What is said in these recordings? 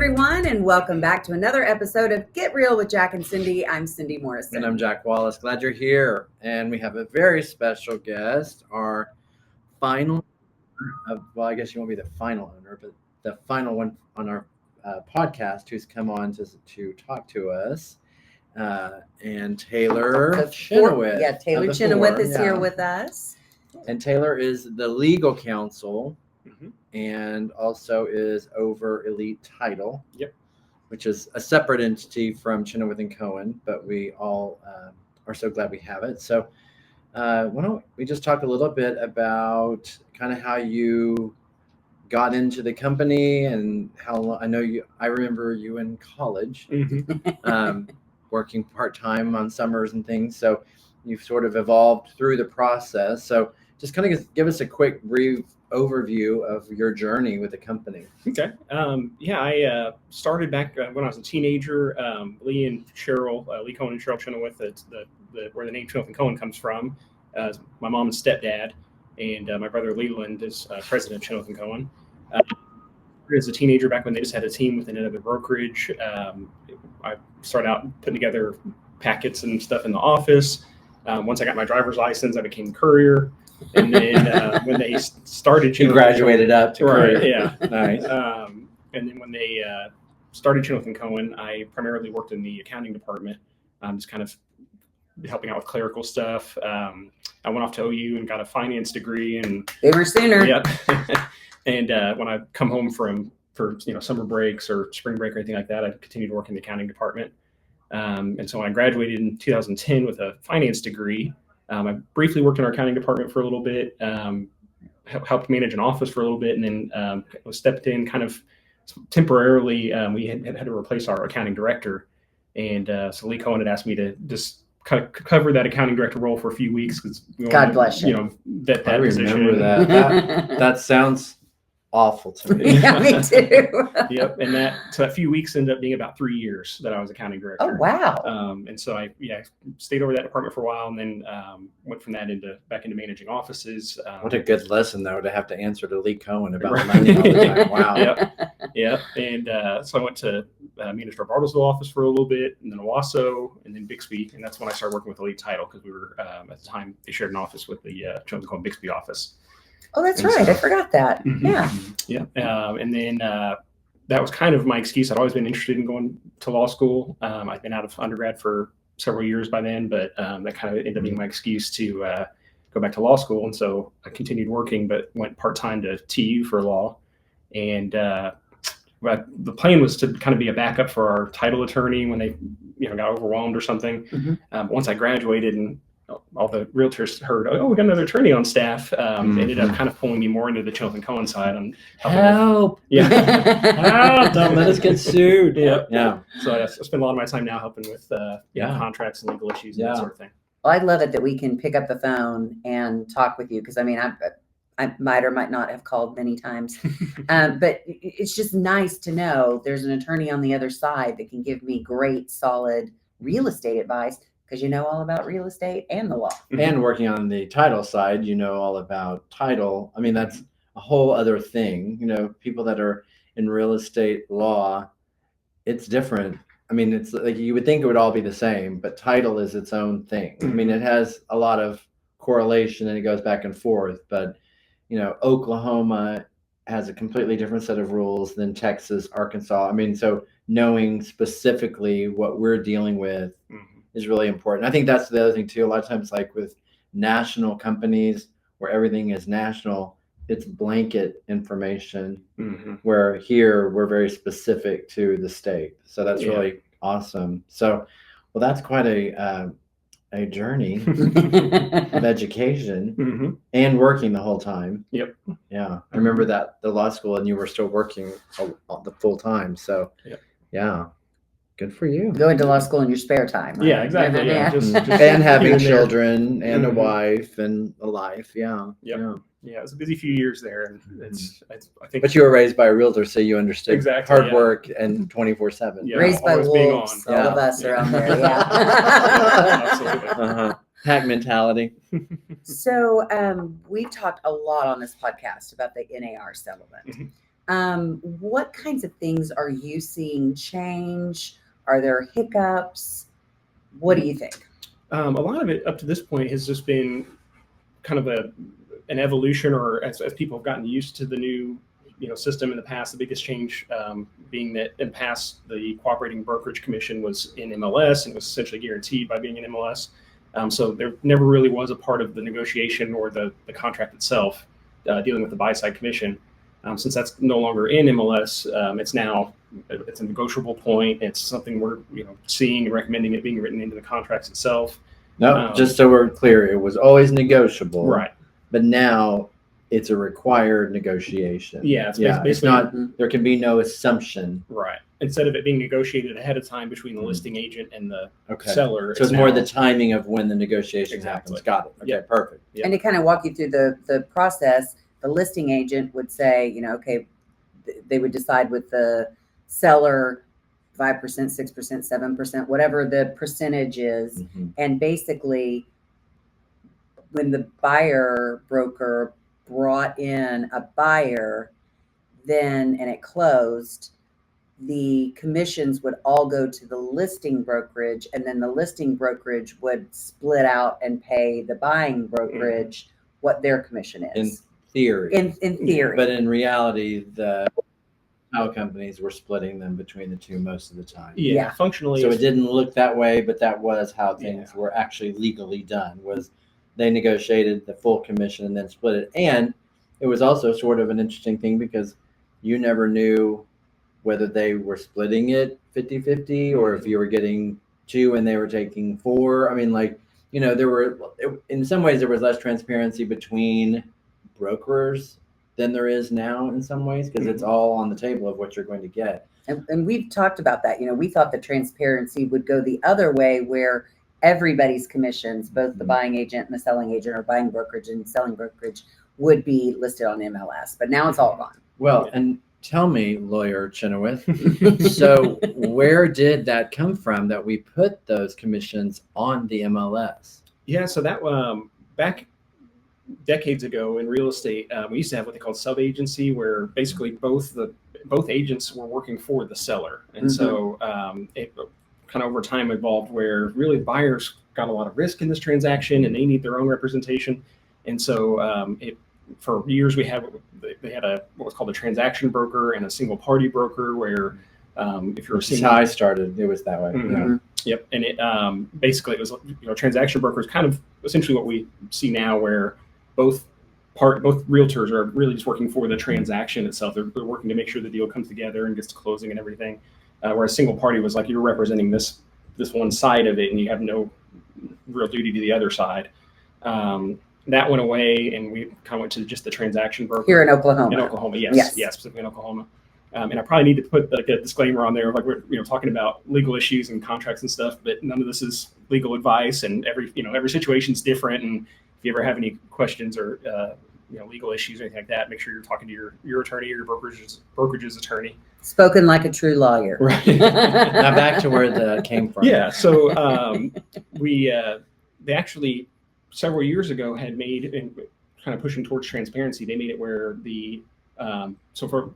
everyone, and welcome back to another episode of Get Real with Jack and Cindy. I'm Cindy Morrison. And I'm Jack Wallace. Glad you're here. And we have a very special guest, our final, I guess you won't be the final owner, but the final one on our podcast who's come on to talk to us. And Taylor Chinowth. Yeah, Taylor Chinowth is here with us. And Taylor is the legal counsel and also is over Elite Title. Yep. Which is a separate entity from Chinowth Cohen, but we all are so glad we have it. So why don't we just talk a little bit about kind of how you got into the company and how I remember you in college working part-time on summers and things. So you've sort of evolved through the process. So just kind of give us a quick brief overview of your journey with the company. Okay. I started back when I was a teenager. Lee and Cheryl, Lee Cohen and Cheryl Chinowth, where the name Chinowth Cohen comes from. My mom and stepdad, and my brother Leland is president of Chinowth Cohen. As a teenager, back when they just had a team within another brokerage, I started out putting together packets and stuff in the office. Once I got my driver's license, I became courier. And then when they started, you graduated up to right, yeah, nice. And then when they started Chinowth Cohen, I primarily worked in the accounting department, just kind of helping out with clerical stuff. I went off to OU and got a finance degree, and they were sooner. Yep. And when I come home for summer breaks or spring break or anything like that, I continued to work in the accounting department. And so when I graduated in 2010 with a finance degree, I briefly worked in our accounting department for a little bit, helped manage an office for a little bit, and then stepped in kind of temporarily. We had to replace our accounting director. And so Lee Cohen had asked me to just kind of cover that accounting director role for a few weeks because God bless you. I remember that. That sounds awful to me. Yeah, me too. Yep. And that few weeks ended up being about 3 years that I was accounting director. Oh, wow. And so I stayed over that department for a while, and then went from that back into managing offices. What a good lesson, though, to have to answer to Lee Cohen about money all the time. Wow. Yep. And so I went to manage our Bartlesville office for a little bit, and then Owasso, and then Bixby. And that's when I started working with Elite Title, because we were, at the time, they shared an office with the Chinowth Cohen Bixby office. Oh, that's right. I forgot that. Yeah. And then that was kind of my excuse. I'd always been interested in going to law school. I'd been out of undergrad for several years by then, but that kind of ended up being my excuse to go back to law school. And so I continued working, but went part-time to TU for law. And but the plan was to kind of be a backup for our title attorney when they got overwhelmed or something. Once I graduated and all the realtors heard, oh, we got another attorney on staff. They ended up kind of pulling me more into the Chinowth Cohen side. Help! Help! Don't let us get sued. Yeah. So I spend a lot of my time now helping with contracts and legal issues and that sort of thing. Well, I love it that we can pick up the phone and talk with you, because I mean, I might or might not have called many times, but it's just nice to know there's an attorney on the other side that can give me great, solid real estate advice, because you know all about real estate and the law. And working on the title side, you know all about title. I mean, that's a whole other thing. People that are in real estate law, it's different. I mean, it's like you would think it would all be the same, but title is its own thing. I mean, it has a lot of correlation and it goes back and forth, but Oklahoma has a completely different set of rules than Texas, Arkansas. I mean, so knowing specifically what we're dealing with is really important. I think that's the other thing too. A lot of times, like with national companies where everything is national, it's blanket information, where here we're very specific to the state. So that's really awesome. So, well, that's quite a journey of education and working the whole time. Yep. Yeah. I remember that the law school, and you were still working the full time. So yeah. Good for you. Going to law school in your spare time. Right? Yeah, exactly. Yeah. Just and having children and a wife and a life. Yeah. Yep. Yeah, it was a busy few years there, and I think. But you were raised by a realtor, so you understood exactly hard work and 24/7. Yeah, raised by wolves. All of us are on there. Yeah. Absolutely. Pack mentality. So we've talked a lot on this podcast about the NAR settlement. What kinds of things are you seeing change? Are there hiccups? What do you think? A lot of it up to this point has just been kind of an evolution, or as people have gotten used to the new system in the past. The biggest change being that in the past, the Cooperating Brokerage Commission was in MLS and was essentially guaranteed by being in MLS. So there never really was a part of the negotiation or the contract itself dealing with the buy-side commission. Since that's no longer in MLS, it's a negotiable point. It's something we're seeing and recommending it being written into the contracts itself. No, just so we're clear, it was always negotiable, right? But now it's a required negotiation. Yeah, it's It's basically not. There can be no assumption. right. Instead of it being negotiated ahead of time between the listing agent and the seller, So it's more the timing of when the negotiation happens. Got it. Okay, perfect. Yeah. And to kind of walk you through the process, the listing agent would say, okay, they would decide with the seller 5%, 6%, 7%, whatever the percentage is. And basically, when the buyer broker brought in a buyer, and it closed, the commissions would all go to the listing brokerage, and then the listing brokerage would split out and pay the buying brokerage what their commission is. Theory. In theory. But in reality, the title companies were splitting them between the two most of the time. Yeah. Functionally. So it didn't look that way, but that was how things were actually legally done. Was they negotiated the full commission and then split it. And it was also sort of an interesting thing because you never knew whether they were splitting it 50-50 or if you were getting 2 and they were taking 4. I mean, in some ways there was less transparency between brokers than there is now in some ways, because it's all on the table of what you're going to get. And we've talked about that. We thought the transparency would go the other way, where everybody's commissions, both the buying agent and the selling agent, or buying brokerage and selling brokerage, would be listed on MLS. But now it's all gone. Well, and tell me, Lawyer Chinowth, so where did that come from that we put those commissions on the MLS? Yeah, so that back decades ago in real estate, we used to have what they called sub-agency, where basically both agents were working for the seller. And so it kind of over time evolved where really buyers got a lot of risk in this transaction and they need their own representation. And so for years they had what was called a transaction broker and a single party broker, where if you're how I started, it was that way. Yep. And it basically it was transaction brokers, kind of essentially what we see now, where both realtors are really just working for the transaction itself. They're working to make sure the deal comes together and gets to closing and everything. Whereas single party was like you're representing this one side of it and you have no real duty to the other side. That went away, and we kind of went to just the transaction broker Here in Oklahoma. In Oklahoma, yes, specifically in Oklahoma. And I probably need to put like a disclaimer on there, like we're talking about legal issues and contracts and stuff, but none of this is legal advice, and every situation is different. And if you ever have any questions or legal issues or anything like that, make sure you're talking to your attorney or your brokerage's attorney. Spoken like a true lawyer. Right. Now back to where that came from. Yeah. So they actually several years ago had made, and kind of pushing towards transparency, they made it where so for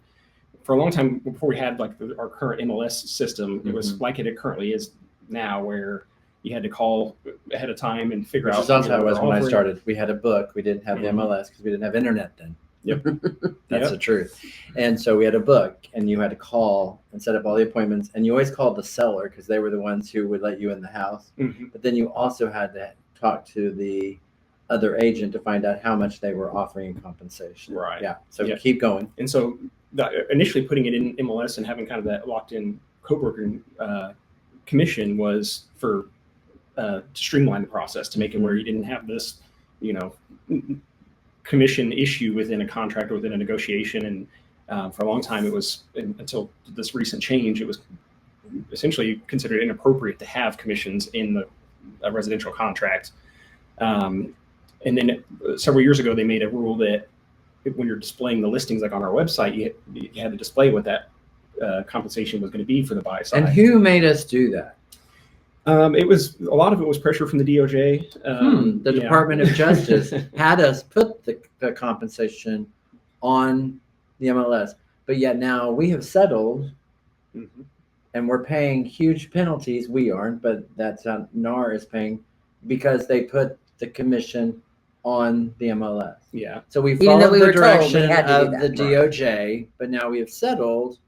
a long time before we had like our current MLS system, it was like it currently is now, where you had to call ahead of time and figure out. Which is also how it was when I started. We had a book. We didn't have the MLS because we didn't have internet then. Yep. That's the truth. And so we had a book, and you had to call and set up all the appointments. And you always called the seller because they were the ones who would let you in the house. But then you also had to talk to the other agent to find out how much they were offering in compensation. Right. Yeah. So keep going. And so initially putting it in MLS and having kind of that locked in co-brokering commission was for to streamline the process, to make it where you didn't have this, commission issue within a contract or within a negotiation. And for a long time, it was, until this recent change, it was essentially considered inappropriate to have commissions in a residential contract. And then several years ago, they made a rule that when you're displaying the listings, like on our website, you had to display what that compensation was going to be for the buy side. And who made us do that? It was a lot of it was pressure from the DOJ. The Department of Justice had us put the compensation on the MLS. but yet now we have settled Mhm. and we're paying huge penalties. We aren't, but that's NAR is paying because they put the commission on the MLS. Yeah. So we Even though followed we the were told we direction had to do of that. the Right. DOJ, but now we have settled.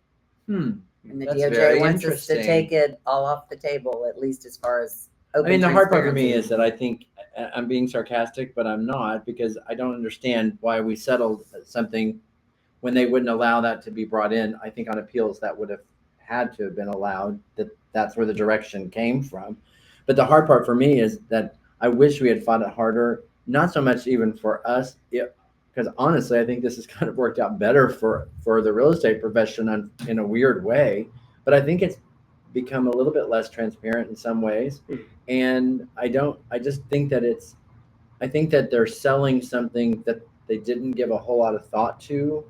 And the That's DOJ very wants us to interesting. take it all off the table, at least as far as open I mean, the hard part for me transparency. is that I think I'm being sarcastic, but I'm not, because I don't understand why we settled something when they wouldn't allow that to be brought in. I think on appeals that would have had to have been allowed. That's where the direction came from. But the hard part for me is that I wish we had fought it harder, not so much even for us, because honestly, I think this has kind of worked out better for the real estate profession in a weird way. But I think it's become a little bit less transparent in some ways. And I just think that I think that they're selling something that they didn't give a whole lot of thought to,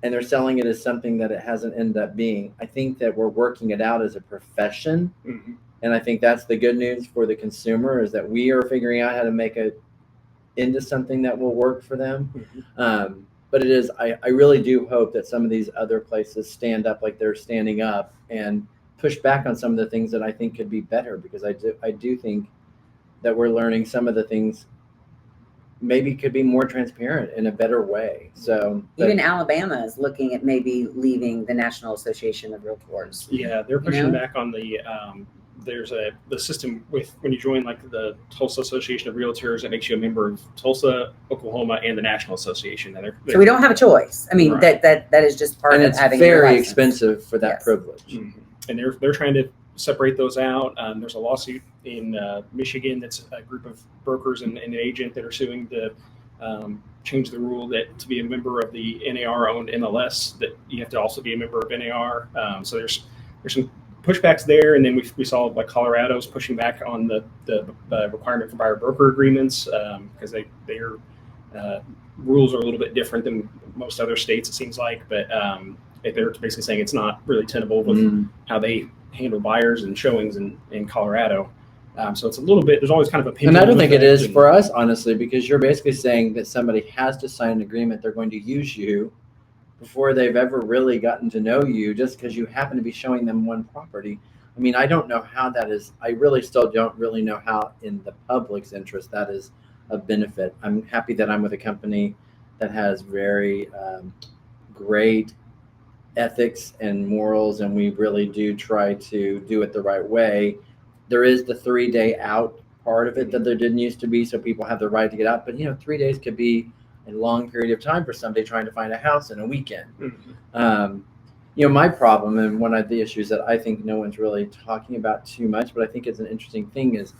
and they're selling it as something that it hasn't ended up being. I think that we're working it out as a profession. Mm-hmm. And I think that's the good news for the consumer, is that we are figuring out how to make it into something that will work for them. Mm-hmm. But I really do hope that some of these other places stand up like they're standing up and push back on some of the things that I think could be better, because I do think that we're learning some of the things maybe could be more transparent in a better way. So even Alabama is looking at maybe leaving the National Association of Realtors. Yeah, they're pushing back on the there's the system with when you join like the Tulsa Association of Realtors, it makes you a member of Tulsa, Oklahoma, and the National Association. And so we don't have a choice. I mean, right. that is just part and of it's having very expensive for that Yes. privilege. Mm-hmm. And they're trying to separate those out. There's a lawsuit in Michigan that's a group of brokers and an agent that are suing to change the rule that to be a member of the NAR owned MLS, that you have to also be a member of NAR. So there's some pushbacks there, and then we saw like Colorado's pushing back on the requirement for buyer broker agreements because their rules are a little bit different than most other states, it seems like, but they're basically saying it's not really tenable with how they handle buyers and showings in Colorado. So it's a little bit, there's always kind of a And I don't think it is for us, honestly, because you're basically saying that somebody has to sign an agreement they're going to use you before they've ever really gotten to know you, just because you happen to be showing them one property. I mean, I don't know how that is. I really still don't really know how in the public's interest that is a benefit. I'm happy that I'm with a company that has very great ethics and morals, and we really do try to do it the right way. There is the 3-day out part of it that there didn't used to be, so people have the right to get out. But 3 days could be a long period of time for somebody trying to find a house in a weekend. My problem, and one of the issues that I think no one's really talking about too much, but I think it's an interesting thing, is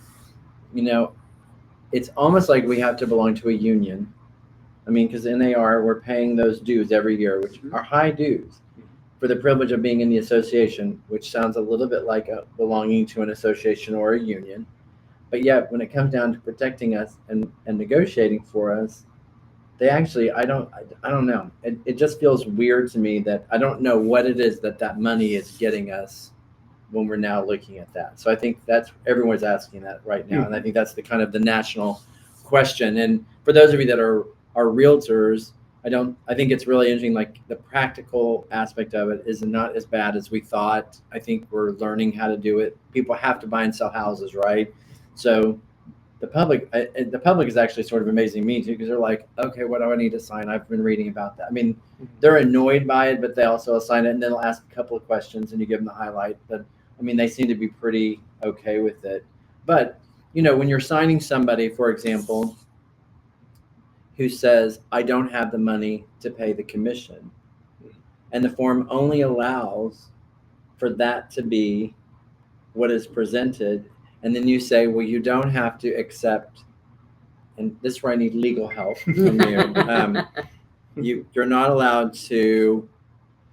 it's almost like we have to belong to a union. I mean, because NAR, we're paying those dues every year, which are high dues, for the privilege of being in the association, which sounds a little bit like belonging to an association or a union. But yet, when it comes down to protecting us and negotiating for us, they actually, I don't know. It just feels weird to me that I don't know what it is that money is getting us when we're now looking at that. So I think that's, everyone's asking that right now. And I think that's the kind of the national question. And for those of you that are realtors, I think it's really interesting, like the practical aspect of it is not as bad as we thought. I think we're learning how to do it. People have to buy and sell houses, right? So the public is actually sort of amazing me too, because they're like, okay, what do I need to sign? I've been reading about that. I mean, they're annoyed by it, but they also assign it, and then they'll ask a couple of questions and you give them the highlight. But I mean, they seem to be pretty okay with it. But when you're signing somebody, for example, who says, I don't have the money to pay the commission, and the form only allows for that to be what is presented, and then you say, well, you don't have to accept, and this is where I need legal help from you. You're not allowed to.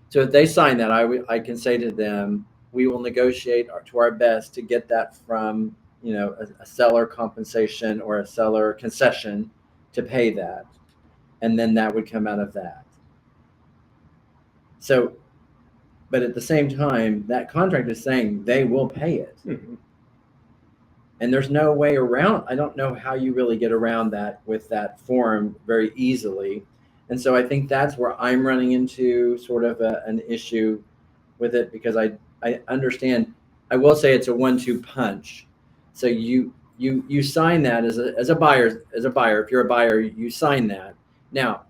So if they sign that, I can say to them, we will negotiate to our best to get that from a seller compensation or a seller concession to pay that, and then that would come out of that. So, but at the same time, that contract is saying they will pay it. And there's no way around. I don't know how you really get around that with that form very easily. And so I think that's where I'm running into sort of an issue with it, because I understand. I will say it's a 1-2 punch. So you sign that as a buyer. If you're a buyer, you sign that. Now,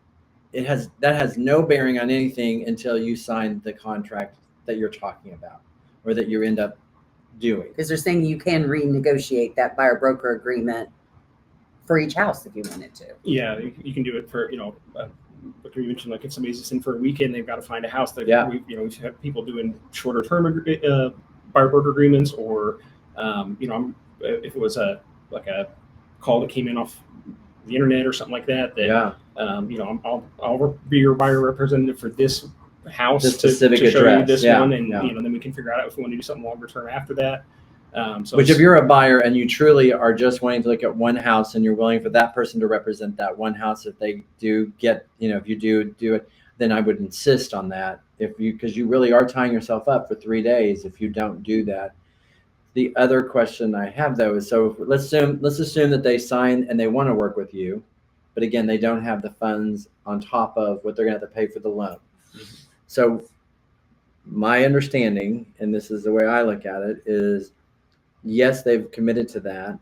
that has no bearing on anything until you sign the contract that you're talking about, or that you end up doing. Because they're saying you can renegotiate that buyer broker agreement for each house if you wanted to. Yeah, you can do it for, like you mentioned, like if somebody's just in for a weekend, they've got to find a house. That Yeah. we've had people doing shorter term buyer broker agreements, or if it was a call that came in off the internet or something like that. Yeah. I'll be your buyer representative for this house, This specific to show address. you this Yeah, one, and yeah. then we can figure out if we want to do something longer term after that. Which, if you're a buyer and you truly are just wanting to look at one house and you're willing for that person to represent that one house, if they do get, if you do it, then I would insist on that. Because you really are tying yourself up for 3 days if you don't do that. The other question I have, though, is, so let's assume that they sign and they want to work with you, but again, they don't have the funds on top of what they're going to have to pay for the loan. Mm-hmm. So my understanding, and this is the way I look at it, is yes, they've committed to that,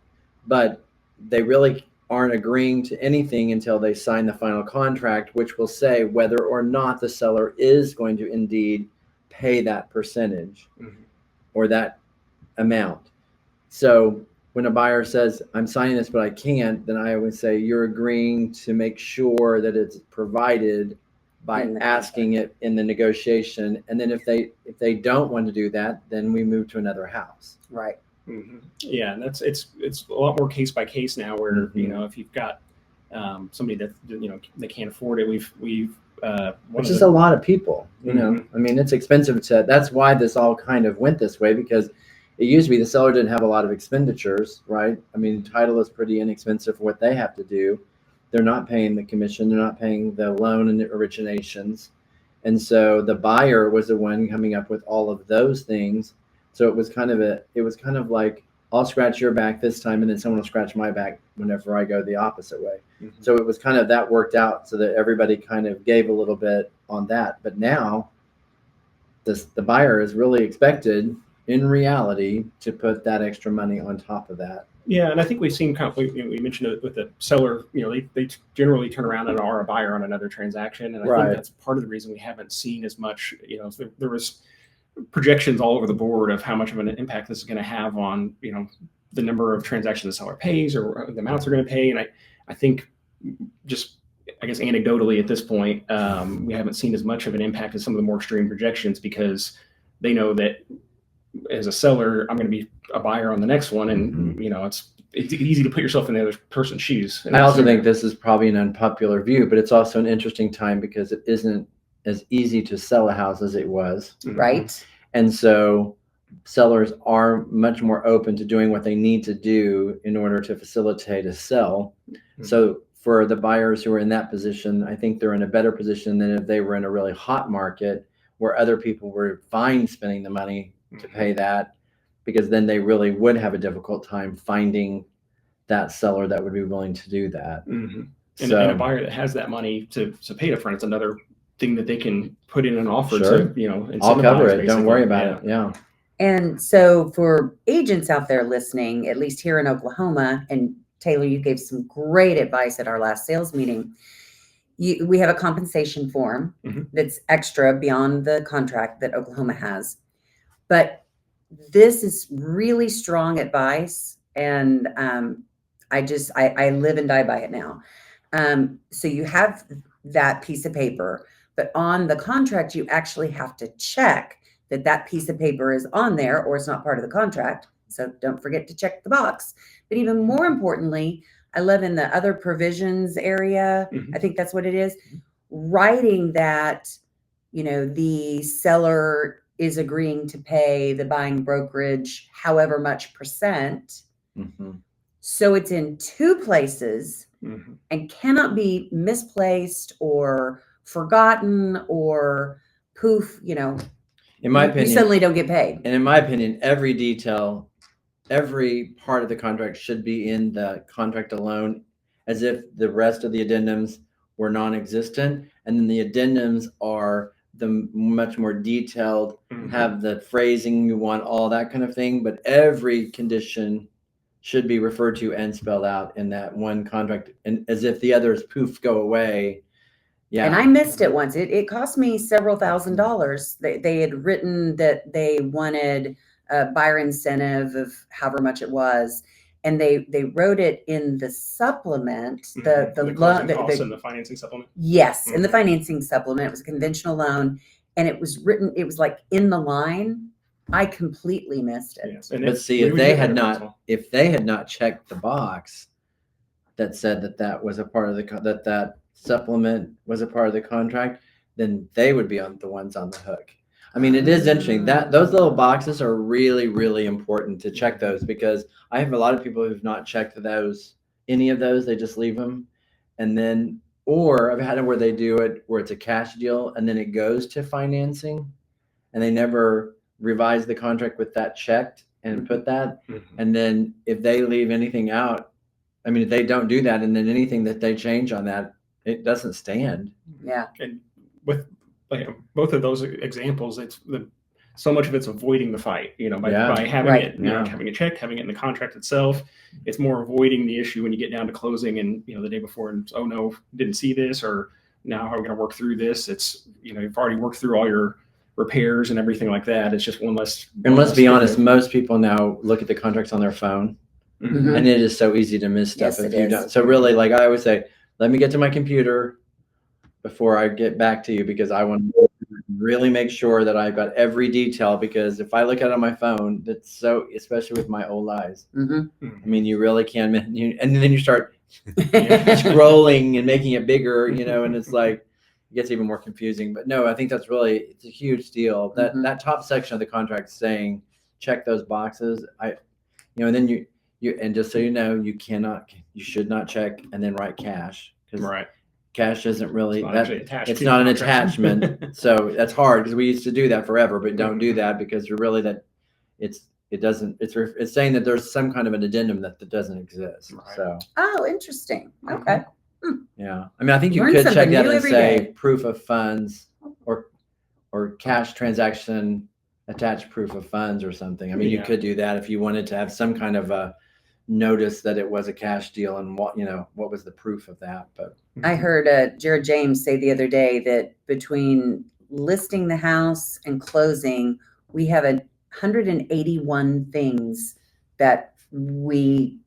but they really aren't agreeing to anything until they sign the final contract, which will say whether or not the seller is going to indeed pay that percentage, mm-hmm. or that amount. So when a buyer says, I'm signing this, but I can't, then I would say you're agreeing to make sure that it's provided by asking it in the negotiation. And then if they don't want to do that, then we move to another house. Right. Mm-hmm. Yeah, and it's a lot more case by case now, where mm-hmm. If you've got somebody that they can't afford it, we've which is a lot of people. Mm-hmm. I mean, it's expensive to. That's why this all kind of went this way, because it used to be the seller didn't have a lot of expenditures, right? I mean, title is pretty inexpensive for what they have to do. They're not paying the commission. They're not paying the loan and the originations, and so the buyer was the one coming up with all of those things. So it was kind of like, I'll scratch your back this time, and then someone will scratch my back whenever I go the opposite way. Mm-hmm. So it was kind of, that worked out so that everybody kind of gave a little bit on that. But now the buyer is really expected in reality to put that extra money on top of that. Yeah, and I think we've seen we mentioned it with the seller. They generally turn around and are a buyer on another transaction, and I think that's part of the reason we haven't seen as much. There was projections all over the board of how much of an impact this is going to have on the number of transactions the seller pays, or the amounts they're going to pay. And I think, just I guess anecdotally at this point, we haven't seen as much of an impact as some of the more extreme projections, because they know that as a seller, I'm going to be a buyer on the next one, and mm-hmm. It's easy to put yourself in the other person's shoes. I also think this is probably an unpopular view, but it's also an interesting time because it isn't as easy to sell a house as it was. Right. And so sellers are much more open to doing what they need to do in order to facilitate a sell. Mm-hmm. So for the buyers who are in that position, I think they're in a better position than if they were in a really hot market where other people were fine spending the money to pay that, because then they really would have a difficult time finding that seller that would be willing to do that. Mm-hmm. And a buyer that has that money to pay it upfront, it's another thing that they can put in an offer. Sure. to I'll cover it. basically. Don't worry about it. Yeah. And so for agents out there listening, at least here in Oklahoma, and Taylor, you gave some great advice at our last sales meeting. We have a compensation form mm-hmm. that's extra beyond the contract that Oklahoma has. But this is really strong advice. And I live and die by it now. So you have that piece of paper, but on the contract, you actually have to check that piece of paper is on there, or it's not part of the contract. So don't forget to check the box. But even more importantly, I love in the other provisions area, mm-hmm. I think that's what it is, writing that, the seller is agreeing to pay the buying brokerage however much percent. Mm-hmm. So it's in two places mm-hmm. and cannot be misplaced or forgotten or poof, in my opinion, you suddenly don't get paid. And in my opinion, every detail, every part of the contract should be in the contract alone, as if the rest of the addendums or non-existent, and then the addendums are the much more detailed, have the phrasing you want, all that kind of thing. But every condition should be referred to and spelled out in that one contract, and as if the others poof go away. Yeah. And I missed it once. It cost me several $1,000s. They had written that they wanted a buyer incentive of however much it was, and they wrote it in the supplement, the closing loan, costs and the financing supplement. yes, in the financing supplement. It was a conventional loan, and it was written. It was like in the line. I completely missed it. Yes. But see, if they had not checked the box that said that was a part of that supplement was a part of the contract, then they would be the ones on the hook. I mean, it is interesting that those little boxes are really, really important to check those, because I have a lot of people who've not checked any of those. They just leave them. And then, or I've had it where they do it where it's a cash deal and then it goes to financing and they never revise the contract with that checked and put that. And then if they leave anything out, I mean, if they don't do that, and then anything that they change on that, it doesn't stand. Yeah. And with both of those examples, so much of it's avoiding the fight, by having it, having it checked, having it in the contract itself. It's more avoiding the issue when you get down to closing and, the day before, and, oh no, didn't see this, or now how are we going to work through this? It's, you've already worked through all your repairs and everything like that. It's just one less. And let's be honest, most people now look at the contracts on their phone, and it is so easy to miss stuff if you don't. So really, like I always say, let me get to my computer before I get back to you, because I want to really make sure that I've got every detail, because if I look at it on my phone, that's so, especially with my old eyes. I mean, you really can, and then you start scrolling and making it bigger, and it's like, it gets even more confusing. But no, I think it's a huge deal. That top section of the contract saying, check those boxes. And then you, and just so you know, you should not check and then write cash, because cash isn't really it's not an attachment. So that's hard, because we used to do that forever, but don't do that, because you're really it's saying that there's some kind of an addendum that doesn't exist. So Interesting. Okay. Yeah, I mean, I think you Learn could check something that new and every say day. proof of funds or cash transaction attached proof of funds or something. I mean, you could do that if you wanted to have some kind of a notice that it was a cash deal, and what was the proof of that. But I heard Jared James say the other day that between listing the house and closing, we have 181 things that we.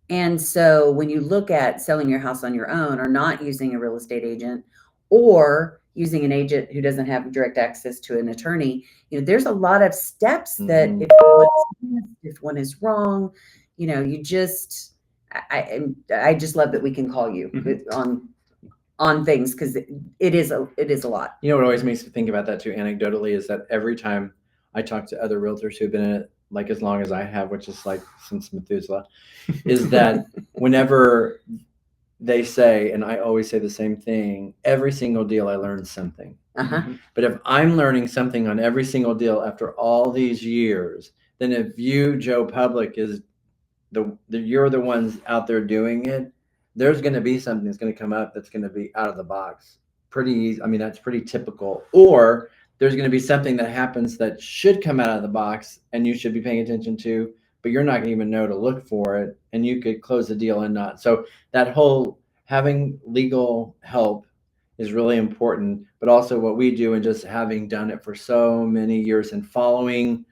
And so when you look at selling your house on your own, or not using a real estate agent, or using an agent who doesn't have direct access to an attorney, there's a lot of steps that if one is wrong, you just, I just love that we can call you on things, because it is a lot. what always makes me think about that too, anecdotally, is that every time I talk to other realtors who've been in it like as long as I have, which is like since Methuselah, is that whenever they say, and I always say the same thing, every single deal I learned something. But if I'm learning something on every single deal after all these years, then if you, Joe Public, is you're the ones out there doing it, there's going to be something that's going to come up that's going to be out of the box. Pretty easy. I mean, that's pretty typical. Or there's going to be something that happens that should come out of the box and you should be paying attention to, but you're not going to even know to look for it, and you could close the deal and not. So that whole having legal help is really important, but also what we do, and just having done it for so many years and following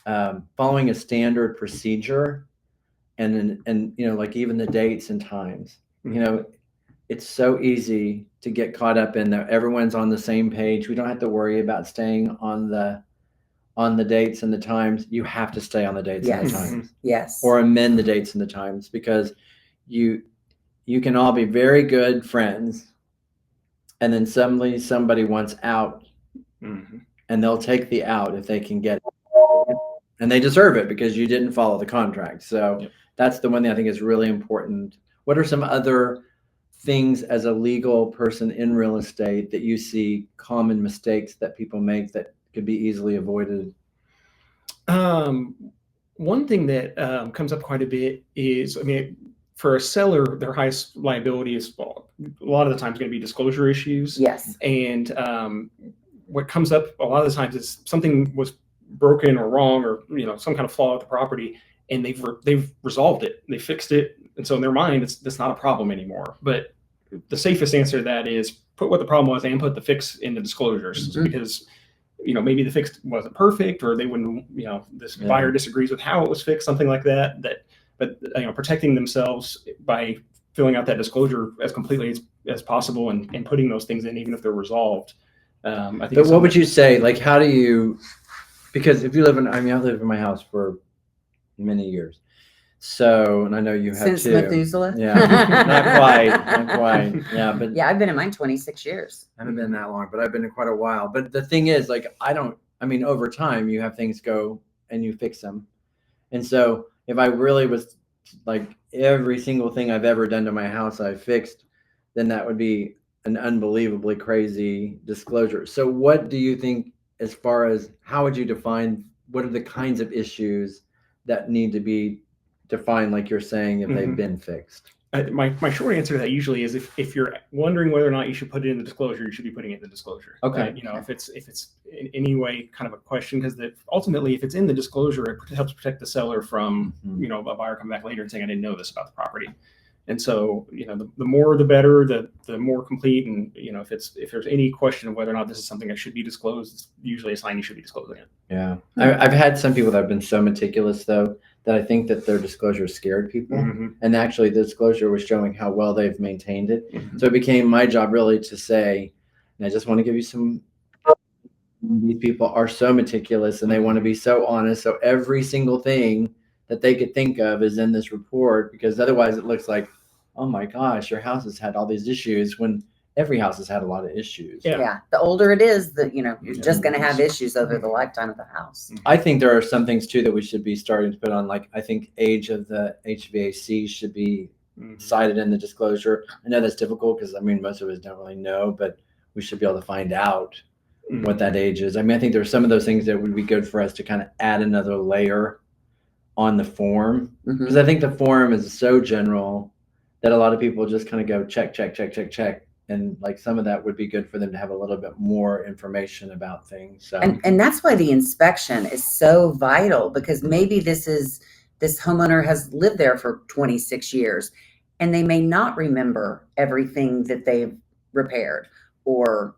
a standard procedure, and like even the dates and times, it's so easy to get caught up in there. Everyone's on the same page. We don't have to worry about staying on the dates and the times. You have to stay on the dates and the times. Yes. Or amend the dates and the times, because you can all be very good friends, and then somebody wants out, and they'll take the out if they can get it. And they deserve it because you didn't follow the contract. So that's the one thing I think is really important. What are some other things as a legal person in real estate that you see common mistakes that people make that could be easily avoided? One thing that comes up quite a bit is, for a seller, their highest liability is a lot of the times going to be disclosure issues. Yes. And what comes up a lot of the times is something was broken or wrong, or some kind of flaw with the property, and they've resolved it, they fixed it, and so in their mind it's not a problem anymore. But the safest answer to that is put what the problem was and put the fix in the disclosures, because maybe the fix wasn't perfect, or they wouldn't, this buyer disagrees with how it was fixed, something like that. But protecting themselves by filling out that disclosure as completely as possible and putting those things in, even if they're resolved. I think. But what would you say? Like, how do you? Because if you live in, I've lived in my house for many years. So, and I know you have Since too. Methuselah? Yeah, not quite. Yeah, but yeah, I've been in mine 26 years. I haven't been that long, but I've been in quite a while. But the thing is, like, over time, you have things go and you fix them. And so if I really was like every single thing I've ever done to my house, I fixed, then that would be an unbelievably crazy disclosure. So what do you think, as far as how would you define, what are the kinds of issues that need to be defined, like you're saying, if they've been fixed? My short answer to that usually is if you're wondering whether or not you should put it in the disclosure, you should be putting it in the disclosure. Okay. If it's in any way kind of a question, because ultimately if it's in the disclosure, it helps protect the seller from a buyer coming back later and saying, I didn't know this about the property. And so the more the better, the more complete. And if there's any question of whether or not this is something that should be disclosed, it's usually a sign you should be disclosing it. Yeah, I've had some people that have been so meticulous though that I think that their disclosure scared people, and actually the disclosure was showing how well they've maintained it. So it became my job really to say, and I just want to give you some. These people are so meticulous and they want to be so honest. So every single thing that they could think of is in this report, because otherwise it looks like, oh my gosh, your house has had all these issues, when every house has had a lot of issues. Yeah. The older it is, you're just going to have issues over the lifetime of the house. I think there are some things too that we should be starting to put on, like I think age of the HVAC should be cited in the disclosure. I know that's difficult because most of us don't really know, but we should be able to find out what that age is. I think there's some of those things that would be good for us to kind of add another layer on the form, because I think the form is so general that a lot of people just kind of go check, check, check, check, check. And like some of that would be good for them to have a little bit more information about things. So and that's why the inspection is so vital, because maybe this homeowner has lived there for 26 years and they may not remember everything that they've repaired or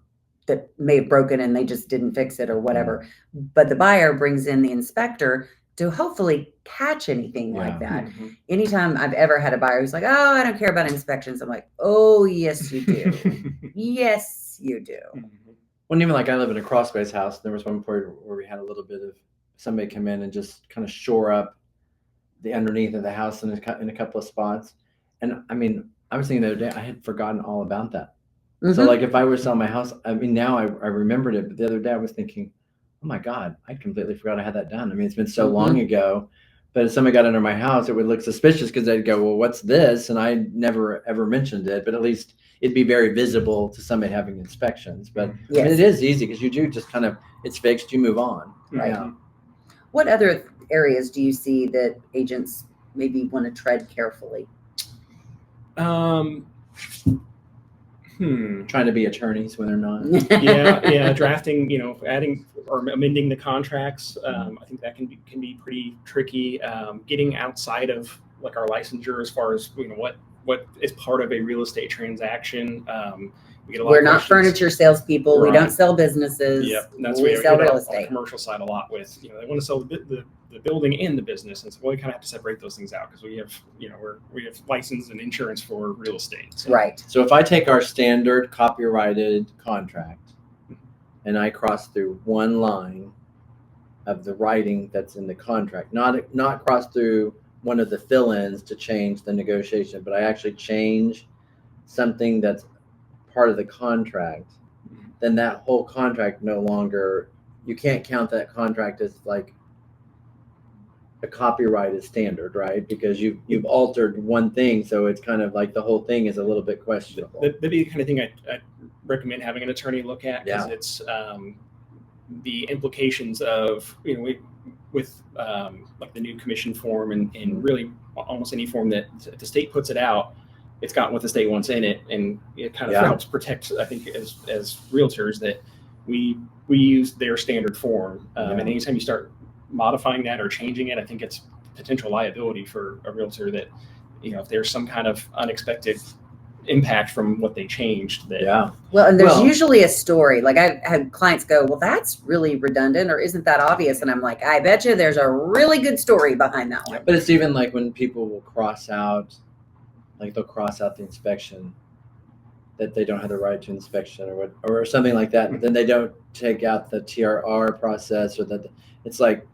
that may have broken and they just didn't fix it or whatever. But the buyer brings in the inspector to hopefully catch anything like that. Anytime I've ever had a buyer who's like, oh, I don't care about inspections, I'm like, oh, yes, you do. Yes, you do. Well, even like I live in a crawl space house. There was one point where we had a little bit of somebody come in and just kind of shore up the underneath of the house in a couple of spots. And I was thinking the other day, I had forgotten all about that. So like if I were selling my house, now I remembered it, but the other day I was thinking, oh my God, I completely forgot I had that done. It's been so long ago, but if somebody got under my house, it would look suspicious because they'd go, well, what's this? And I never ever mentioned it, but at least it'd be very visible to somebody having inspections. But it is easy because you do just kind of, it's fixed, you move on. Right. Yeah. What other areas do you see that agents maybe want to tread carefully? Trying to be attorneys when they're not. yeah, drafting, adding or amending the contracts. I think that can be pretty tricky. Getting outside of like our licensure as far as what is part of a real estate transaction. We get a lot We're of not questions. Furniture salespeople. Right. We don't sell businesses. Yep, that's we what sell real on estate. the commercial side a lot with, they want to sell the building and the business, and so we kind of have to separate those things out because we have we have license and insurance for real estate. So. Right. So if I take our standard copyrighted contract and I cross through one line of the writing that's in the contract, not cross through one of the fill-ins to change the negotiation, but I actually change something that's part of the contract, then that whole contract no longer, you can't count that contract as like a copyrighted standard, right? Because you've altered one thing, so it's kind of like the whole thing is a little bit questionable. That'd be the kind of thing I recommend having an attorney look at, because it's the implications of with like the new commission form and really almost any form that if the state puts it out, it's got what the state wants in it, and it kind of Yeah. helps protect, I think, as realtors, that we use their standard form. And anytime you start modifying that or changing it, I think it's potential liability for a realtor that, if there's some kind of unexpected impact from what they changed. That Well, and there's Well- usually a story. Like I've had clients go, well, that's really redundant, or isn't that obvious? And I'm like, I bet you there's a really good story behind that one. But it's even like when people will cross out, like they'll cross out the inspection, that they don't have the right to inspection or something like that. But then they don't take out the TRR process, or that it's like,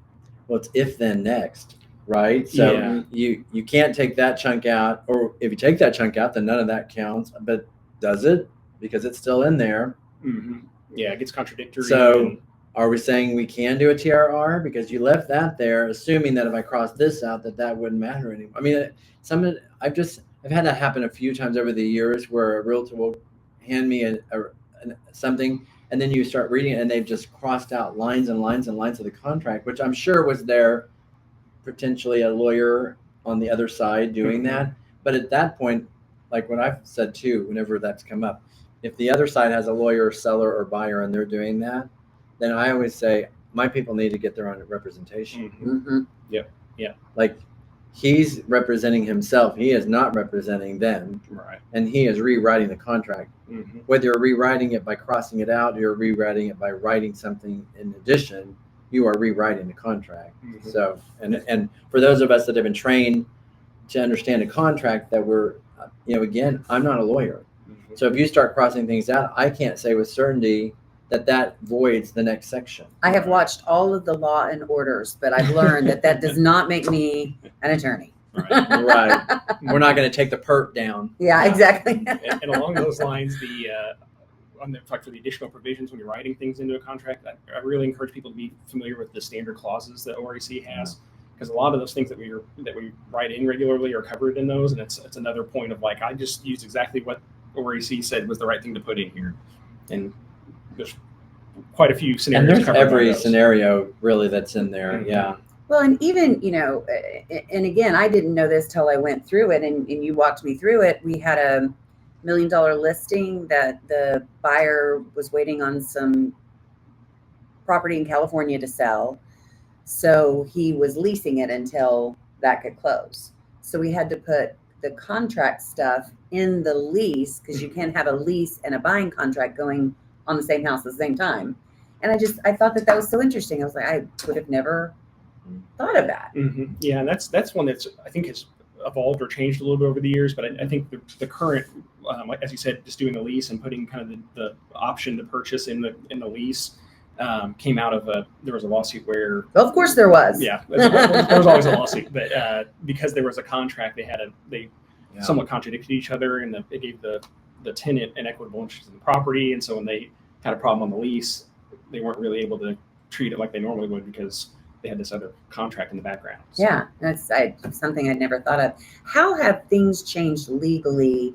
well, it's if then next, right? So you can't take that chunk out, or if you take that chunk out, then none of that counts. But does it? Because it's still in there. Mm-hmm. Yeah, it gets contradictory. So are we saying we can do a TRR because you left that there, assuming that if I cross this out, that wouldn't matter anymore? I mean, I've had that happen a few times over the years, where a realtor will hand me something, and then you start reading it, and they've just crossed out lines and lines and lines of the contract, which I'm sure was there potentially a lawyer on the other side doing that. But at that point, like what I've said too, whenever that's come up, if the other side has a lawyer, seller, or buyer, and they're doing that, then I always say my people need to get their own representation. Mm-hmm. Like, he's representing himself. He is not representing them. Right. And he is rewriting the contract. Mm-hmm. Whether you're rewriting it by crossing it out, or you're rewriting it by writing something in addition, you are rewriting the contract. Mm-hmm. So, and for those of us that have been trained to understand a contract, that we're, again, I'm not a lawyer. Mm-hmm. So if you start crossing things out, I can't say with certainty that voids the next section. I have watched all of the Law and Orders, but I've learned that does not make me an attorney. Right. Right. We're not going to take the PERT down. Yeah, exactly. And along those lines, for the additional provisions when you're writing things into a contract, I really encourage people to be familiar with the standard clauses that OREC has, because a lot of those things that we write in regularly are covered in those, and it's another point of like, I just used exactly what OREC said was the right thing to put in here, and there's quite a few scenarios. And there's covered by every those. scenario really that's in there. Mhm. Yeah. Well, and even, and again, I didn't know this till I went through it, and you walked me through it. We had a $1 million listing that the buyer was waiting on some property in California to sell. So he was leasing it until that could close. So we had to put the contract stuff in the lease, because you can't have a lease and a buying contract going on the same house at the same time. And I thought that was so interesting. I was like, I would have never thought of that. Mm-hmm. Yeah, and that's one that's, I think, has evolved or changed a little bit over the years. But I think the current, as you said, just doing the lease and putting kind of the option to purchase in the lease came out of there was a lawsuit where. Well, of course there was. Yeah, there was always a lawsuit, but because there was a contract, they somewhat contradicted each other, and it gave the tenant an equitable interest in the property. And so when they had a problem on the lease, they weren't really able to treat it like they normally would, because they had this other contract in the background. So. Yeah, that's something I'd never thought of. How have things changed legally?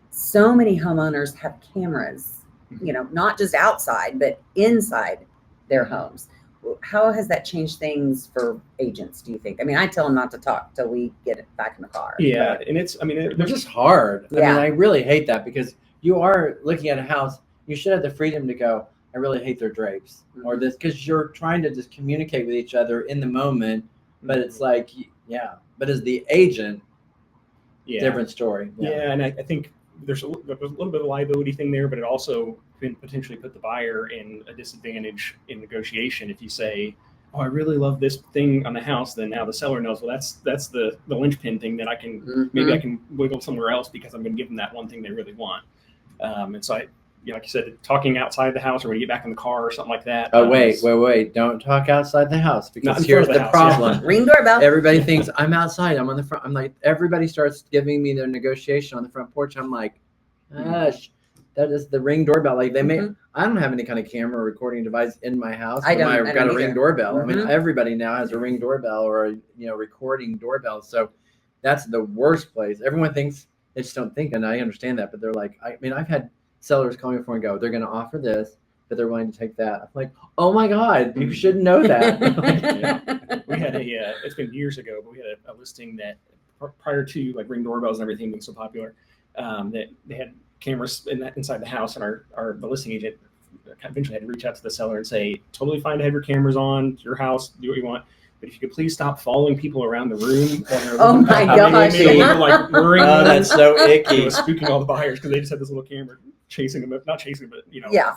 So many homeowners have cameras, not just outside, but inside their homes. How has that changed things for agents, do you think? I mean, I tell them not to talk till we get it back in the car. Yeah, and They're just hard. I mean, I really hate that, because you are looking at a house. You should have the freedom to go, I really hate their drapes, or this, because you're trying to just communicate with each other in the moment. But it's like, but as the agent, different story. Yeah, and I think there's a little bit of a liability thing there, but it also can potentially put the buyer in a disadvantage in negotiation. If you say, oh, I really love this thing on the house, then now the seller knows, well, that's the linchpin thing that I can, maybe I can wiggle somewhere else, because I'm going to give them that one thing they really want. And so like you said, talking outside the house, or when you get back in the car or something like that. Oh, wait. Don't talk outside the house, because here's the problem. Yeah. Ring doorbell. Everybody thinks I'm outside. I'm on the front. I'm like, everybody starts giving me their negotiation on the front porch. I'm like, gosh, that is the Ring doorbell. Like, I don't have any kind of camera or recording device in my house. I've got a Ring doorbell. Mm-hmm. I mean, everybody now has a Ring doorbell or a recording doorbell. So that's the worst place. Everyone thinks, they just don't think, and I understand that, but they're like, I've had sellers call me before and go, they're going to offer this, but they're willing to take that. I'm like, oh my God, you should know that. We had it's been years ago, but we had a listing that prior to like Ring doorbells and everything being so popular, that they had cameras inside the house, and the listing agent eventually had to reach out to the seller and say, totally fine to have your cameras on, it's your house, do what you want. But if you could please stop following people around the room. Oh my gosh. Like luring Oh, them. that's so It icky. was spooking all the buyers because they just had this little camera chasing them, not chasing, but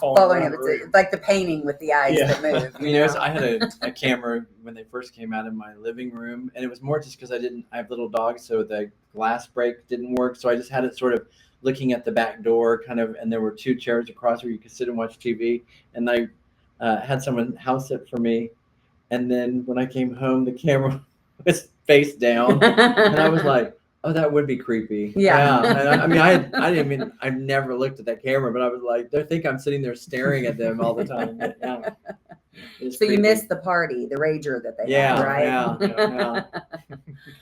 Following around him. the room. It's like the painting with the eyes Yeah. that move. You know, I had a camera when they first came out in my living room, and it was more just because I have little dogs, so the glass break didn't work. So I just had it sort of looking at the back door, kind of, and there were 2 chairs across where you could sit and watch TV. And I had someone house it for me, and then when I came home, the camera was face down, and I was like, oh, that would be creepy. Yeah. And I mean, I've never looked at that camera, but I was like, they think I'm sitting there staring at them all the time. But, yeah. It's So you creepy. missed the party, the rager that they Yeah, had, right? yeah.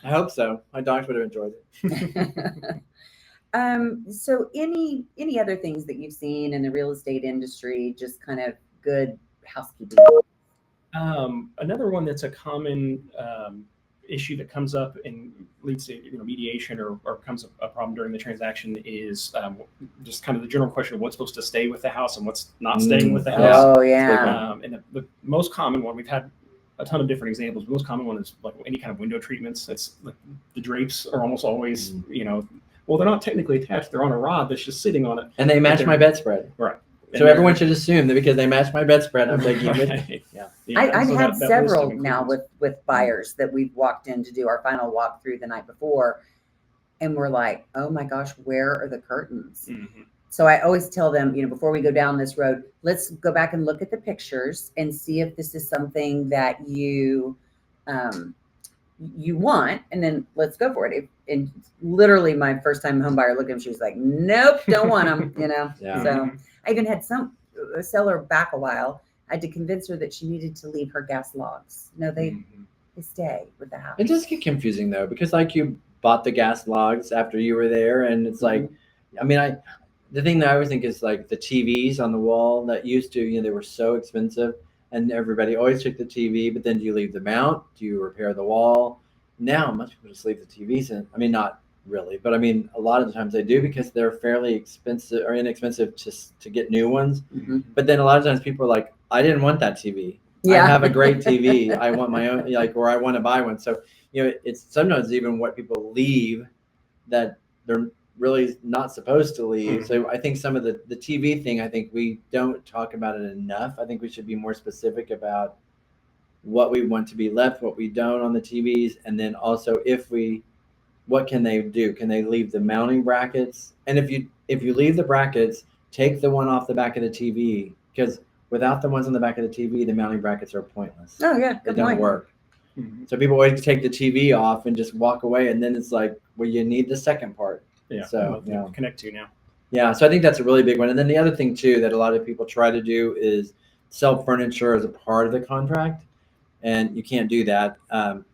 I hope so. My dogs would have enjoyed it. So any other things that you've seen in the real estate industry, just kind of good housekeeping? Another one that's a common issue that comes up and leads to mediation or becomes a problem during the transaction is just kind of the general question of what's supposed to stay with the house and what's not staying with the house. Oh yeah. And the most common one, we've had a ton of different examples. The most common one is like any kind of window treatments. It's like the drapes are almost always well, they're not technically attached. They're on a rod that's just sitting on it. And they match my bedspread. Right. So everyone should assume that because they match my bedspread, I'm taking it. Right. Yeah. I've so had that several list now includes- with buyers that we've walked in to do our final walkthrough the night before, and we're like, oh my gosh, where are the curtains? Mhm. So I always tell them, before we go down this road, let's go back and look at the pictures and see if this is something that you want, and then let's go for it. And literally my first time home buyer looked at him, she was like, nope, don't want them, Yeah. So I even had a seller back a while. I had to convince her that she needed to leave her gas logs. No, they stay with the house. It does get confusing though, because like you bought the gas logs after you were there, and it's like, I mean, the thing that I always think is like the TVs on the wall that used to, they were so expensive, and everybody always took the TV, but then do you leave them out? Do you repair the wall? Now most people just leave the TVs in. I mean, not really, but I mean, a lot of the times they do because they're fairly expensive or inexpensive to get new ones. Mhm. But then a lot of times people are like, I didn't want that TV. Yeah. I have a great TV. I want my own, or I want to buy one. So, it's sometimes even what people leave that they're really not supposed to leave. Mhm. So I think some of the TV thing, I think we don't talk about it enough. I think we should be more specific about what we want to be left, what we don't on the TVs. And then also what can they do? Can they leave the mounting brackets? And if you leave the brackets, take the one off the back of the TV, because without the ones on the back of the TV, the mounting brackets are pointless. Oh yeah, They good don't point. work. Mhm. So people always take the TV off and just walk away, and then it's like, well, you need the second part. Yeah. So Connect to now. yeah. So I think that's a really big one. And then the other thing too that a lot of people try to do is sell furniture as a part of the contract, and you can't do that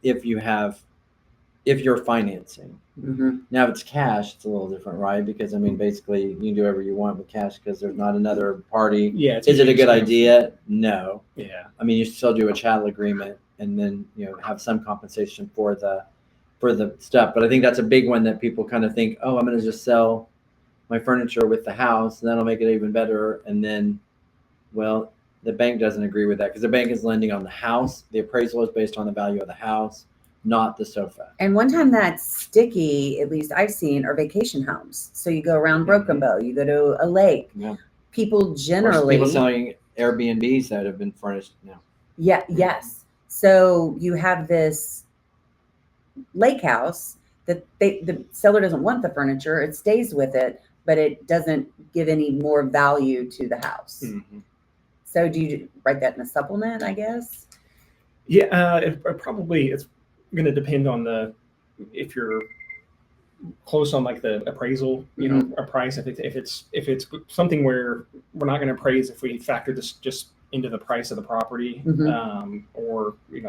if you're financing. Mm-hmm. Now, if it's cash, it's a little different, right? Because I mean, basically, you can do whatever you want with cash because there's not another party. Yeah. Is it a good idea? No. Yeah. I mean, you still do a chattel agreement, and then have some compensation for the stuff. But I think that's a big one that people kind of think, oh, I'm going to just sell my furniture with the house, and that'll make it even better. And then, well, the bank doesn't agree with that because the bank is lending on the house. The appraisal is based on the value of the house, not the sofa. And one time that's sticky, at least I've seen, are vacation homes. So you go around Broken Bow, you go to a lake. Yeah. People Or generally, people selling Airbnbs that have been furnished now. yes. So you have this lake house that the seller doesn't want the furniture, it stays with it, but it doesn't give any more value to the house. Mm-hmm. So do you write that in a supplement, I guess? Yeah. It's going to depend on if you're close on like the appraisal, a price. If it's something where we're not going to appraise if we factor this just into the price of the property, or you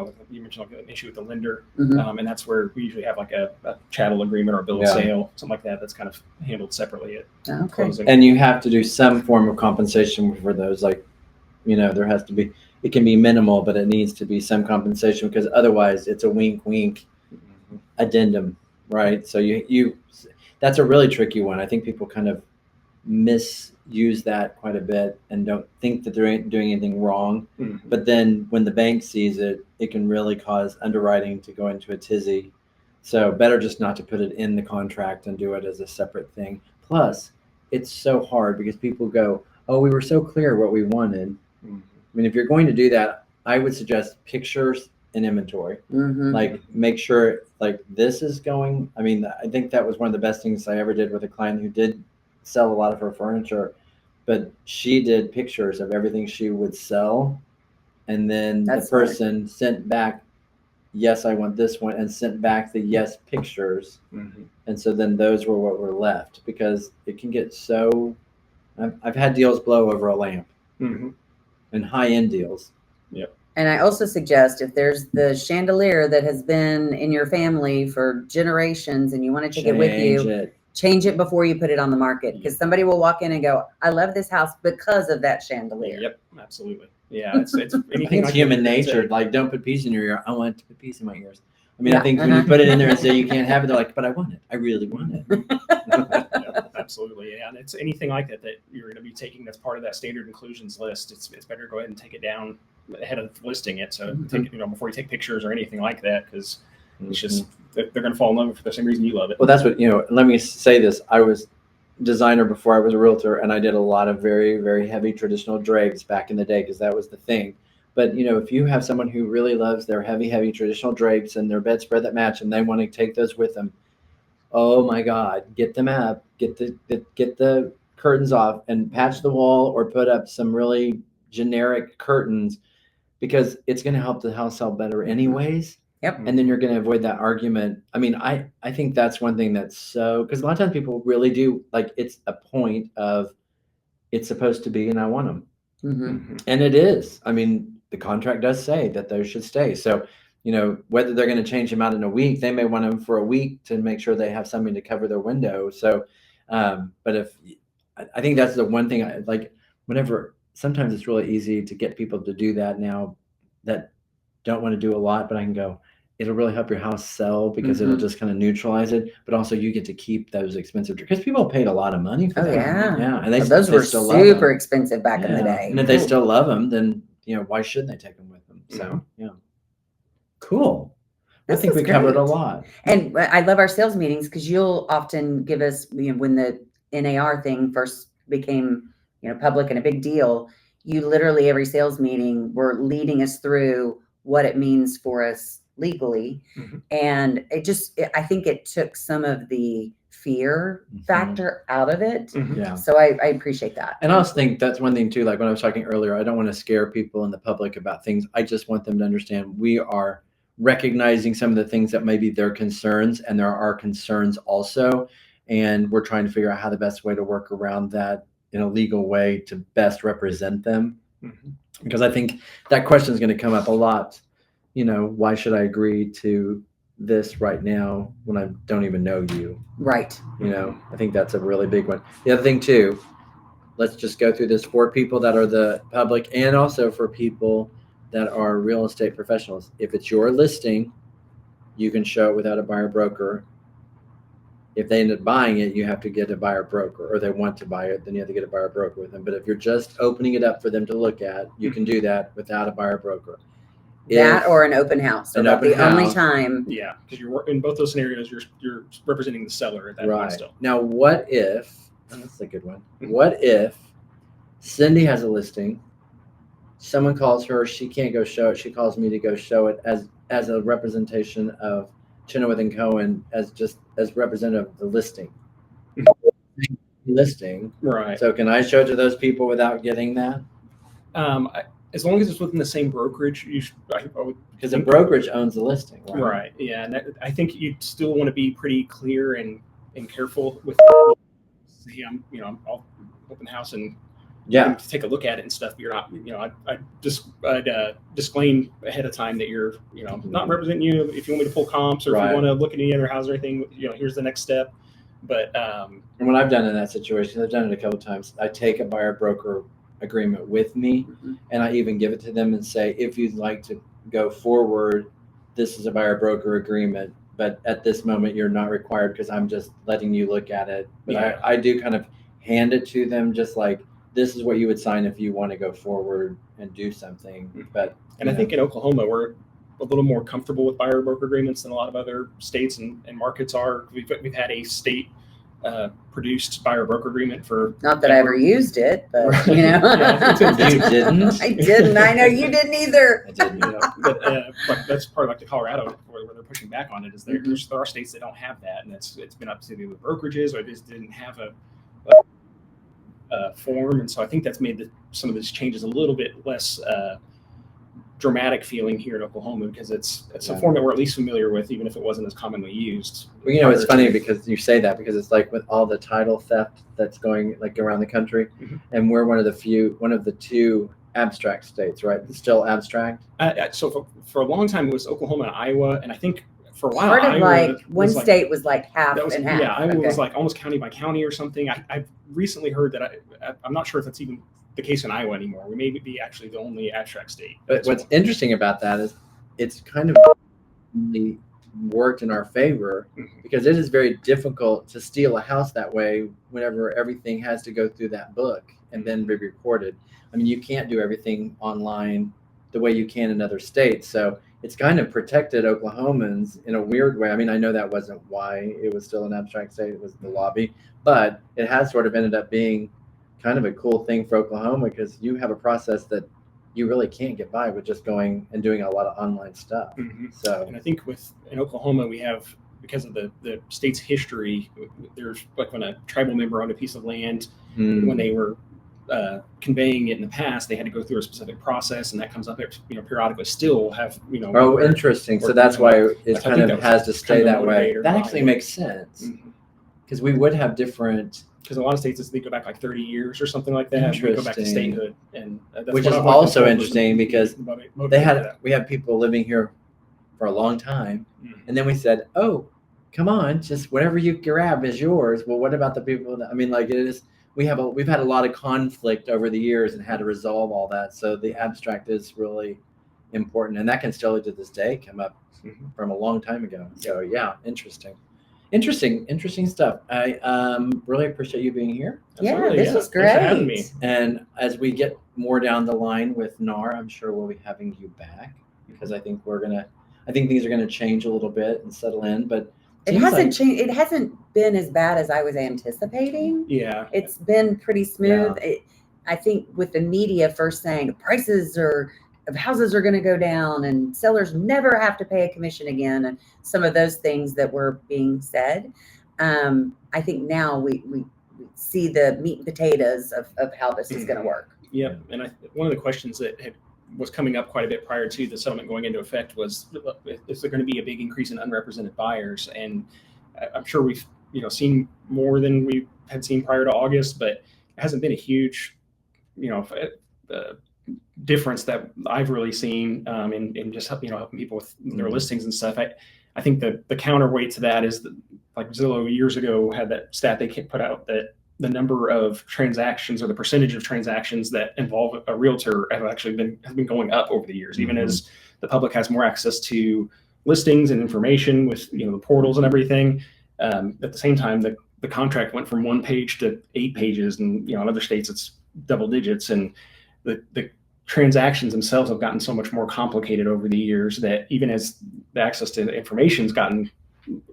mentioned like an issue with the lender, and that's where we usually have like a chattel agreement or a bill of sale, something like that. That's kind of handled separately at closing. And you have to do some form of compensation for those, like there has to be. It can be minimal, but it needs to be some compensation because otherwise it's a wink, wink addendum. right? So you that's a really tricky one. I think people kind of misuse that quite a bit and don't think that they're doing anything wrong. Mm-hmm. But then when the bank sees it, it can really cause underwriting to go into a tizzy. So better just not to put it in the contract and do it as a separate thing. Plus, it's so hard because people go, oh, we were so clear what we wanted. Mm-hmm. I mean, if you're going to do that, I would suggest pictures and inventory. Like make sure like this is going. I mean, I think that was one of the best things I ever did with a client who did sell a lot of her furniture, but she did pictures of everything she would sell. And then That's the person sent back, yes, I want this one, and sent back the yes pictures. Mm-hmm. And so then those were what were left, because it can get so, I've had deals blow over a lamp. Mm-hmm. And high-end deals. Yep. And I also suggest if there's the chandelier that has been in your family for generations and you want to take it with you, change it before you put it on the market, because somebody will walk in and go, I love this house because of that chandelier. Yep, absolutely. Yeah, it's anything. It's like human that, nature. Like, don't put peas in your ear. I want to put peas in my ears. I mean, Yeah, I think when you put it in there and say you can't have it, they're like, but I want it. I really want it. Yeah, absolutely. Yeah, and it's anything like that that you're going to be taking that's part of that standard inclusions list. It's better to go ahead and take it down ahead of listing it. So take it, before you take pictures or anything like that, because it's just they're going to fall in love with it for the same reason you love it. Well, that's what, let me say this. I was designer before I was a realtor, and I did a lot of very, very heavy traditional drapes back in the day, because that was the thing. But, if you have someone who really loves their heavy traditional drapes and their bedspread that match, and they want to take those with them, oh my God, get them up, get the curtains off and patch the wall, or put up some really generic curtains, because it's going to help the house sell better anyways. Yep. And then you're going to avoid that argument. I mean, I think that's one thing that's so, because a lot of times people really do, like, it's a point of it's supposed to be, and I want them. Mm-hmm. And it is. I mean, the contract does say that those should stay. So, whether they're going to change them out in a week, they may want them for a week to make sure they have something to cover their window. So, but I think that's the one thing whenever, sometimes it's really easy to get people to do that now that don't want to do a lot, but I can go, it'll really help your house sell, because it'll just kind of neutralize it. But also you get to keep those expensive, because people paid a lot of money for that. Yeah. And those were still super expensive back in the day. And if they still love them, then, why shouldn't they take them with them? So, yeah. Cool. I think we covered a lot. And I love our sales meetings, because you'll often give us, when the NAR thing first became, public and a big deal, you literally every sales meeting were leading us through what it means for us legally. Mm-hmm. And I think it took some of the fear factor out of it. Mm-hmm. Yeah. So I appreciate that. And I also think that's one thing too, like when I was talking earlier, I don't want to scare people in the public about things. I just want them to understand we are recognizing some of the things that may be their concerns, and there are concerns also. And we're trying to figure out how the best way to work around that in a legal way to best represent them. Mm-hmm. Because I think that question is going to come up a lot. Why should I agree to this right now when I don't even know you? Right. I think that's a really big one. The other thing too, let's just go through this for people that are the public, and also for people that are real estate professionals. If it's your listing, you can show it without a buyer broker. If they end up buying it, you have to get a buyer broker, or they want to buy it, then you have to get a buyer broker with them. But if you're just opening it up for them to look at, you can do that without a buyer broker. That or an open house. An open only house. time. Yeah, because you're in both those scenarios, you're representing the seller at that point still. Now, what if? That's a good one. What if Cindy has a listing? Someone calls her, she can't go show it. She calls me to go show it as a representation of Chinowth Cohen, as representative of the listing. Right. So can I show it to those people without getting that? As long as it's within the same brokerage, Because the brokerage owns the listing, right? Right. Yeah, and I think you still want to be pretty clear and careful with. I'll open house and take a look at it and stuff. But you're not, I'd disclaim ahead of time that you're, not representing you. If you want me to pull comps, or if you want to look at any other house or anything, here's the next step. But and what I've done in that situation, I've done it a couple of times. I take a buyer broker agreement with me, and I even give it to them and say, if you'd like to go forward, this is a buyer broker agreement. but at this moment you're not required because I'm just letting you look at it. But Yeah. I do kind of hand it to them, just like, this is what you would sign if you want to go forward and do something. But And I think in Oklahoma, we're a little more comfortable with buyer broker agreements than a lot of other states and markets are. We've had a state produced buyer broker agreement for. Not that I ever used it, but you know. Yeah, you didn't. I didn't. I know you didn't either. I didn't. But that's part of like the Colorado where they're pushing back on it. Is there are states that don't have that, and it's been up to the brokerages, or it just didn't have a form, and so I think that's made some of these changes a little bit less dramatic feeling here in Oklahoma, because it's a form that we're at least familiar with, even if it wasn't as commonly used. Well, you know, it's funny because you say that, because it's like with all the title theft that's going like around the country, and we're one of the two abstract states, right? It's still abstract. So for a long time it was Oklahoma and Iowa, and I think for a while Part of Iowa like one was like, state was like half that was, and half. yeah, Iowa Okay. was like almost county by county or something. I've recently heard that I'm not sure if that's even the case in Iowa anymore. We may be actually the only abstract state. But what's interesting about that is it's kind of really worked in our favor, because it is very difficult to steal a house that way whenever everything has to go through that book and then be recorded. I mean, you can't do everything online the way you can in other states. So it's kind of protected Oklahomans in a weird way. I mean, I know that wasn't why it was still an abstract state, it was the lobby, but it has sort of ended up being kind of a cool thing for Oklahoma, because you have a process that you really can't get by with just going and doing a lot of online stuff. So, and I think in Oklahoma, we have, because of the state's history, there's like when a tribal member owned a piece of land, when they were conveying it in the past, they had to go through a specific process, and that comes up, periodically. Still have, oh, interesting. So that's why it kind of has to stay that way. That actually behind makes sense, because we would have different. Because a lot of states, they go back like 30 years or something like that. We go back to statehood, and Which is also interesting, because we have people living here for a long time, and then we said, oh, come on, just whatever you grab is yours. Well, what about the people that, I mean, like, it is, we've had a lot of conflict over the years and had to resolve all that. So the abstract is really important, and that can still to this day come up from a long time ago. So yeah, Interesting stuff. I really appreciate you being here. Yeah, this was Thanks for having great. me. And as we get more down the line with NAR, I'm sure we'll be having you back, because I think things are gonna change a little bit and settle in. But It hasn't changed. It hasn't been as bad as I was anticipating. Yeah, It's been pretty smooth. I think with the media first saying prices of houses are going to go down and sellers never have to pay a commission again, and some of those things that were being said, I think now we see the meat and potatoes of how this is going to work. Yeah, and one of the questions that was coming up quite a bit prior to the settlement going into effect was, is there going to be a big increase in unrepresented buyers? And I'm sure we've seen more than we had seen prior to August, but it hasn't been a huge difference that I've really seen in just helping people with their listings and stuff. I think the counterweight to that is that, like, Zillow years ago had that stat they put out that the number of transactions, or the percentage of transactions that involve a realtor, has been going up over the years, even as the public has more access to listings and information with the portals and everything. At the same time, the contract went from 1 page to 8 pages, and in other states it's double digits, and the transactions themselves have gotten so much more complicated over the years that even as the access to the information has gotten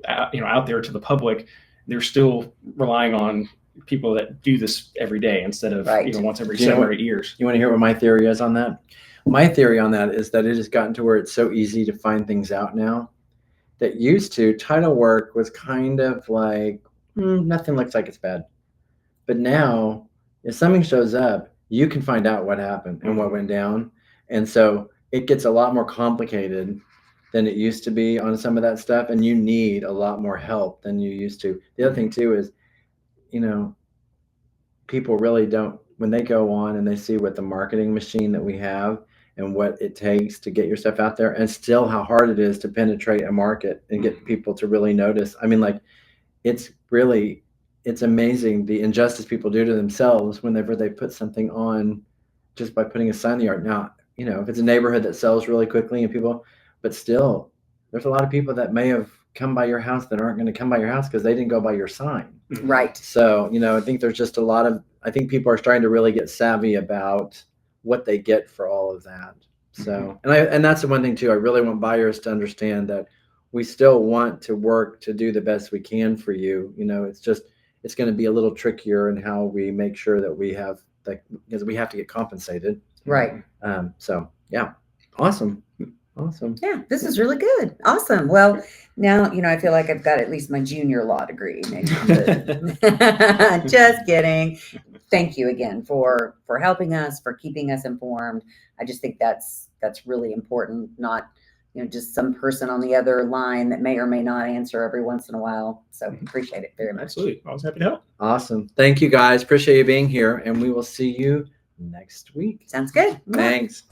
out there to the public, they're still relying on people that do this every day instead of once every 7 or 8 years. You want to hear what my theory is on that? My theory on that is that it has gotten to where it's so easy to find things out now, that used to title work was kind of like, nothing looks like it's bad. But now if something shows up, you can find out what happened and what went down. And so it gets a lot more complicated than it used to be on some of that stuff. And you need a lot more help than you used to. The other thing too is, people really don't, when they go on and they see what the marketing machine that we have and what it takes to get your stuff out there, and still how hard it is to penetrate a market and get people to really notice. I mean, like, it's amazing the injustice people do to themselves whenever they put something on just by putting a sign in the yard. Now, if it's a neighborhood that sells really quickly and people, but still, there's a lot of people that may have come by your house that aren't going to come by your house because they didn't go by your sign. Right. So, I think there's just I think people are starting to really get savvy about what they get for all of that. So, and that's the one thing too, I really want buyers to understand that we still want to work to do the best we can for you. It's going to be a little trickier in how we make sure that we have because we have to get compensated. Right. So yeah. Awesome. Yeah, this is really good. Awesome. Well, now, I feel like I've got at least my junior law degree. Maybe. Just kidding. Thank you again for helping us, for keeping us informed. I just think that's really important, not, just some person on the other line that may or may not answer every once in a while. So appreciate it very much. Absolutely. Always happy to help. Awesome. Thank you guys. Appreciate you being here, and we will see you next week. Sounds good. Thanks.